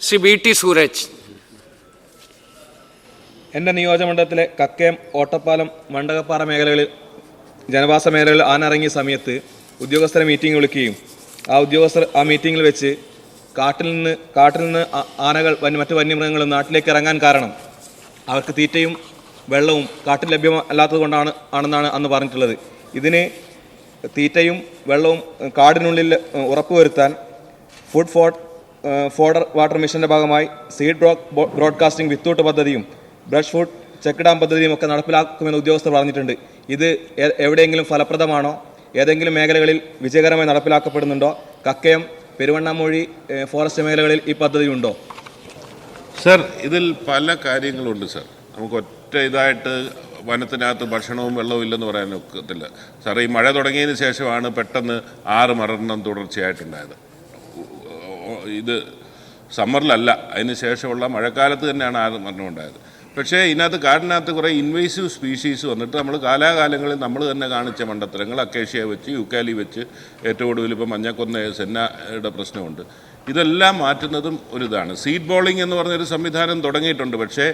Shri BT Sooraj. എൻ്റെ നിയോജകമണ്ഡലത്തിലെ കക്കയം, ഓട്ടപ്പാലം, മണ്ടകപ്പാറ മേഖലകളിൽ ജനവാസ മേഖലകളിൽ ആന ഇറങ്ങിയ സമയത്ത് ഉദ്യോഗസ്ഥരെ മീറ്റിംഗ് വിളിക്കുകയും ആ ഉദ്യോഗസ്ഥർ ആ മീറ്റിങ്ങിൽ വെച്ച് കാട്ടിൽ നിന്ന് ആനകൾ മറ്റു വന്യമൃഗങ്ങളും നാട്ടിലേക്ക് ഇറങ്ങാൻ കാരണം അവർക്ക് തീറ്റയും വെള്ളവും കാട്ടിൽ ലഭ്യമല്ലാത്തത് ആണെന്നാണ് അന്ന് പറഞ്ഞിട്ടുള്ളത്. ഇതിന് തീറ്റയും വെള്ളവും കാടിനുള്ളിൽ ഉറപ്പുവരുത്താൻ ഫുഡ് ഫോഡർ വാട്ടർ മിഷൻ്റെ ഭാഗമായി സീഡ് ബ്രോഡ്കാസ്റ്റിംഗ് വിത്തൂട്ട് പദ്ധതിയും ബ്രഷ് ഫുഡ് ചെക്ക് ഡാം പദ്ധതിയും ഒക്കെ നടപ്പിലാക്കുമെന്ന് ഉദ്യോഗസ്ഥർ പറഞ്ഞിട്ടുണ്ട്. ഇത് എവിടെയെങ്കിലും ഫലപ്രദമാണോ? ഏതെങ്കിലും മേഖലകളിൽ വിജയകരമായി നടപ്പിലാക്കപ്പെടുന്നുണ്ടോ? കക്കയം, പെരുവണ്ണാമൂഴി ഫോറസ്റ്റ് മേഖലകളിൽ ഈ പദ്ധതി ഉണ്ടോ? സർ, ഇതിൽ പല കാര്യങ്ങളുണ്ട് സർ. നമുക്ക് ഒറ്റ ഇതായിട്ട് വനത്തിനകത്ത് ഭക്ഷണവും വെള്ളവും ഇല്ലെന്ന് പറയാൻ ഒക്കത്തില്ല സാർ. ഈ മഴ തുടങ്ങിയതിന് ശേഷമാണ് പെട്ടെന്ന് 6 മരണം തുടർച്ചയായിട്ടുണ്ടായത്. ഇത് സമ്മറിലല്ല, അതിന് ശേഷമുള്ള മഴക്കാലത്ത് തന്നെയാണ് 6 മരണം ഉണ്ടായത്. പക്ഷേ ഇതിനകത്ത് കാടിനകത്ത് കുറേ ഇൻവേസീവ് സ്പീഷീസ് വന്നിട്ട് നമ്മൾ കാലാകാലങ്ങളിൽ നമ്മൾ തന്നെ കാണിച്ച മണ്ടത്തരങ്ങൾ, അക്കേഷ്യ വെച്ച്, യൂക്കാലി വെച്ച്, ഏറ്റവും കൂടുതൽ ഇപ്പോൾ മഞ്ഞക്കൊന്ന സെന്നയുടെ പ്രശ്നമുണ്ട്. ഇതെല്ലാം മാറ്റുന്നതും ഒരിതാണ്. സീഡ് ബോളിംഗ് എന്ന് പറഞ്ഞൊരു സംവിധാനം തുടങ്ങിയിട്ടുണ്ട്. പക്ഷേ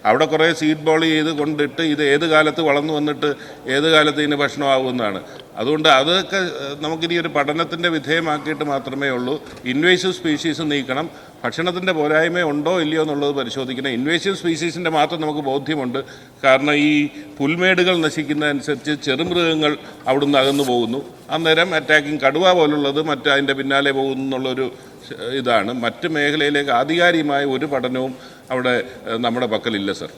അവിടെ കുറേ സീഡ് ബോൾ ചെയ്ത് കൊണ്ടിട്ട് ഇത് ഏത് കാലത്ത് വളർന്നു വന്നിട്ട് ഏത് കാലത്ത് ഇതിന് ഭക്ഷണമാകുമെന്നാണ്. അതുകൊണ്ട് അതൊക്കെ നമുക്കിനി ഒരു പഠനത്തിൻ്റെ വിധേയമാക്കിയിട്ട് മാത്രമേ ഉള്ളൂ. ഇൻവേസീവ് സ്പീഷീസ് നീക്കണം. ഭക്ഷണത്തിൻ്റെ പോരായ്മ ഉണ്ടോ ഇല്ലയോ എന്നുള്ളത് പരിശോധിക്കണം. ഇൻവേസീവ് സ്പീഷീസിൻ്റെ മാത്രം നമുക്ക് ബോധ്യമുണ്ട്. കാരണം ഈ പുൽമേടുകൾ നശിക്കുന്നതനുസരിച്ച് ചെറുമൃഗങ്ങൾ അവിടുന്ന് അകന്നു പോകുന്നു. അന്നേരം അറ്റാക്കിങ് കടുവ പോലുള്ളത് അതിൻ്റെ പിന്നാലെ പോകുന്നു എന്നുള്ളൊരു ഇതാണ്. മറ്റ് മേഖലയിലേക്ക് ആധികാരികമായ ഒരു പഠനവും അവിടെ നമ്മുടെ പക്കലില്ല സർ.